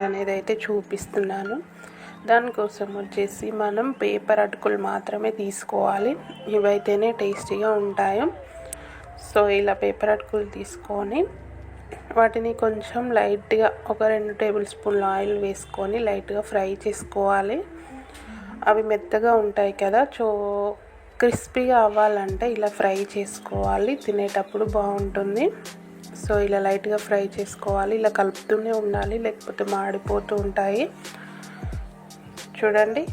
అనేది అయితే చూపిస్తున్నాను. దానికోసం వచ్చేసి మనం పేపర్ అటుకులు మాత్రమే తీసుకోవాలి. ఇవైతేనే టేస్టీగా ఉంటాయి. సో ఇలా పేపర్ అటుకులు తీసుకొని వాటిని కొంచెం లైట్గా ఒక 2 టేబుల్ స్పూన్ల ఆయిల్ వేసుకొని లైట్గా ఫ్రై చేసుకోవాలి. అవి మెత్తగా ఉంటాయి కదా, క్రిస్పీగా అవ్వాలంటే ఇలా ఫ్రై చేసుకోవాలి. తినేటప్పుడు బాగుంటుంది. సో ఇలా లైట్గా ఫ్రై చేసుకోవాలి. ఇలా కలుపుతూనే ఉండాలి, లేకపోతే మాడిపోతూ ఉంటాయి. చూడండి,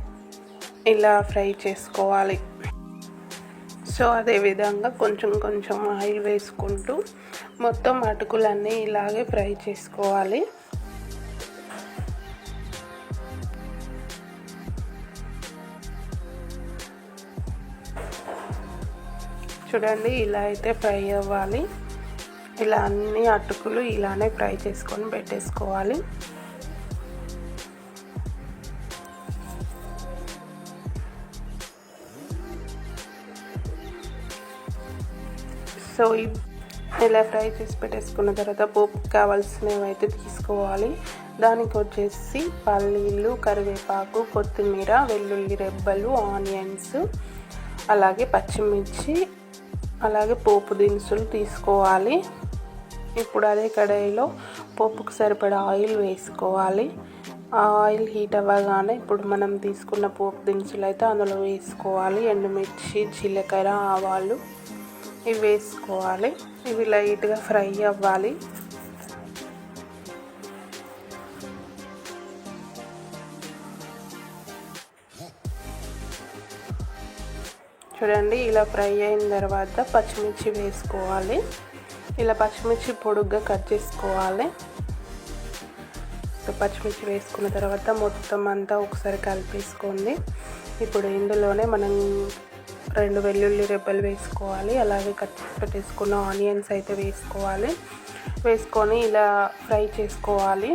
ఇలా ఫ్రై చేసుకోవాలి. సో అదేవిధంగా కొంచెం కొంచెం ఆయిల్ వేసుకుంటూ మొత్తం అటుకులన్నీ ఇలాగే ఫ్రై చేసుకోవాలి. చూడండి, ఇలా అయితే ఫ్రై అవ్వాలి. ఇలా అన్ని అటుకులు ఇలానే ఫ్రై చేసుకొని పెట్టేసుకోవాలి. సో ఇలా ఫ్రై చేసి పెట్టేసుకున్న తర్వాత పోపుకి కావాల్సినవి అయితే తీసుకోవాలి. దానికి వచ్చేసి పల్లీలు, కరివేపాకు, కొత్తిమీర, వెల్లుల్లి రెబ్బలు, ఆనియన్స్, అలాగే పచ్చిమిర్చి, అలాగే పోపు దినుసులు తీసుకోవాలి. ఇప్పుడు అదే కడాయిలో పోపుకు సరిపడా ఆయిల్ వేసుకోవాలి. ఆ ఆయిల్ హీట్ అవ్వగానే ఇప్పుడు మనం తీసుకున్న పోపు దినుసులు అయితే అందులో వేసుకోవాలి. ఎండుమిర్చి, జీలకర్ర, ఆవాలు ఇవి వేసుకోవాలి. ఇవి లైట్గా ఫ్రై అవ్వాలి. చూడండి, ఇలా ఫ్రై అయిన తర్వాత పచ్చిమిర్చి వేసుకోవాలి. ఇలా పచ్చిమిర్చి పొడుగ్గా కట్ చేసుకోవాలి. సో పచ్చిమిర్చి వేసుకున్న తర్వాత మొత్తం అంతా ఒకసారి కలిపేసుకోండి. ఇప్పుడు ఇందులోనే మనం 2 వెల్లుల్లి రెబ్బలు వేసుకోవాలి. అలాగే కట్ చేసి పెట్టేసుకున్న ఆనియన్స్ అయితే వేసుకోవాలి. వేసుకొని ఇలా ఫ్రై చేసుకోవాలి.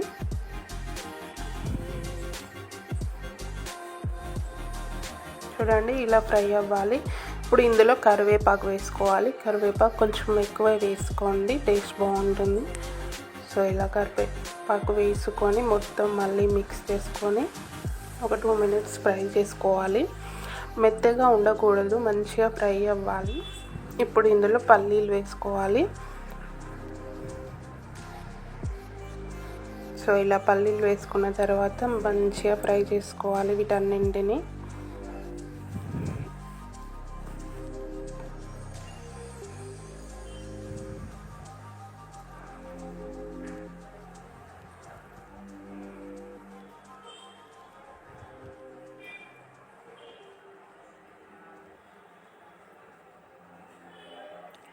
చూడండి, ఇలా ఫ్రై అవ్వాలి. ఇప్పుడు ఇందులో కరివేపాకు వేసుకోవాలి. కరివేపాకు కొంచెం ఎక్కువ వేసుకోండి, టేస్ట్ బాగుంటుంది. సో ఇలా కరివేపాకు వేసుకొని మొత్తం మళ్ళీ మిక్స్ చేసుకొని ఒక 2 మినిట్స్ ఫ్రై చేసుకోవాలి. మెత్తగా ఉండకూడదు, మంచిగా ఫ్రై అవ్వాలి. ఇప్పుడు ఇందులో పల్లీలు వేసుకోవాలి. సో ఇలా పల్లీలు వేసుకున్న తర్వాత మంచిగా ఫ్రై చేసుకోవాలి వీటన్నింటిని.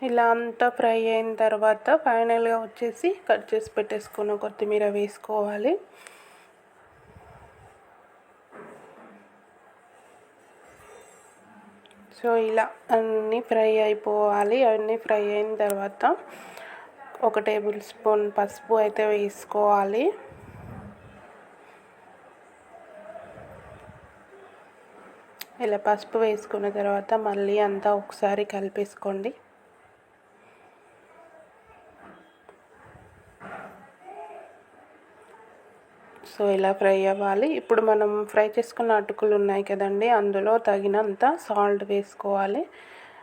ఇలా అంతా ఫ్రై అయిన తర్వాత ఫైనల్గా వచ్చేసి కట్ చేసి పెట్టేసుకున్న కొత్తిమీర వేసుకోవాలి. సో ఇలా అన్నీ ఫ్రై అయిపోవాలి. అన్నీ ఫ్రై అయిన తర్వాత 1 టేబుల్ స్పూన్ పసుపు అయితే వేసుకోవాలి. ఇలా పసుపు వేసుకున్న తర్వాత మళ్ళీ అంతా ఒకసారి కలిపేసుకోండి. సో ఇలా ఫ్రై అవ్వాలి. ఇప్పుడు మనం ఫ్రై చేసుకున్న అటుకులు ఉన్నాయి కదండి, అందులో తగినంత సాల్ట్ వేసుకోవాలి.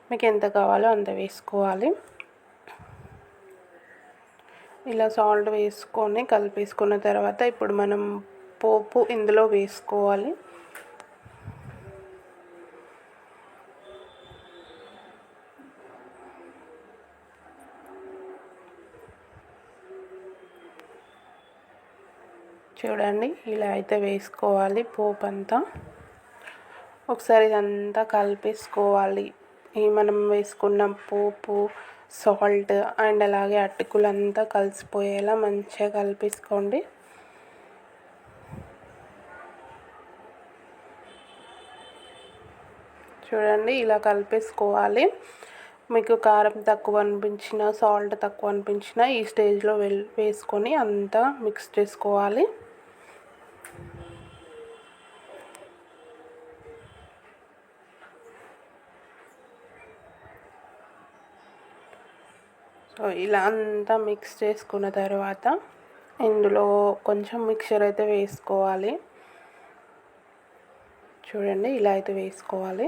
మీకు ఎంత కావాలో అంత వేసుకోవాలి. ఇలా సాల్ట్ వేసుకొని కలిపేసుకున్న తర్వాత ఇప్పుడు మనం పోపు ఇందులో వేసుకోవాలి. చూడండి, ఇలా అయితే వేసుకోవాలి పోపు అంతా. ఒకసారి ఇదంతా కలిపేసుకోవాలి. ఈ మనం వేసుకున్న పోపు, సాల్ట్ అండ్ అలాగే అటుకులంతా కలిసిపోయేలా మంచిగా కలిపేసుకోండి. చూడండి, ఇలా కలిపేసుకోవాలి. మీకు కారం తక్కువ అనిపించినా, సాల్ట్ తక్కువ అనిపించినా ఈ స్టేజ్లో వేసుకొని అంతా మిక్స్ చేసుకోవాలి. సో ఇలా అంతా మిక్స్ చేసుకున్న తర్వాత ఇందులో కొంచెం మిక్చర్ అయితే వేసుకోవాలి. చూడండి, ఇలా అయితే వేసుకోవాలి.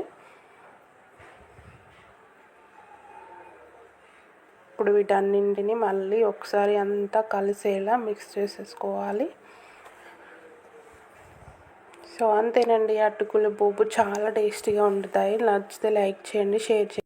ఇప్పుడు వీటన్నింటిని మళ్ళీ ఒకసారి అంతా కలిసేలా మిక్స్ చేసేసుకోవాలి. సో అంతేనండి, అటుకుల పోపు చాలా టేస్టీగా ఉంటాయి. నచ్చితే లైక్ చేయండి, షేర్ చేయండి.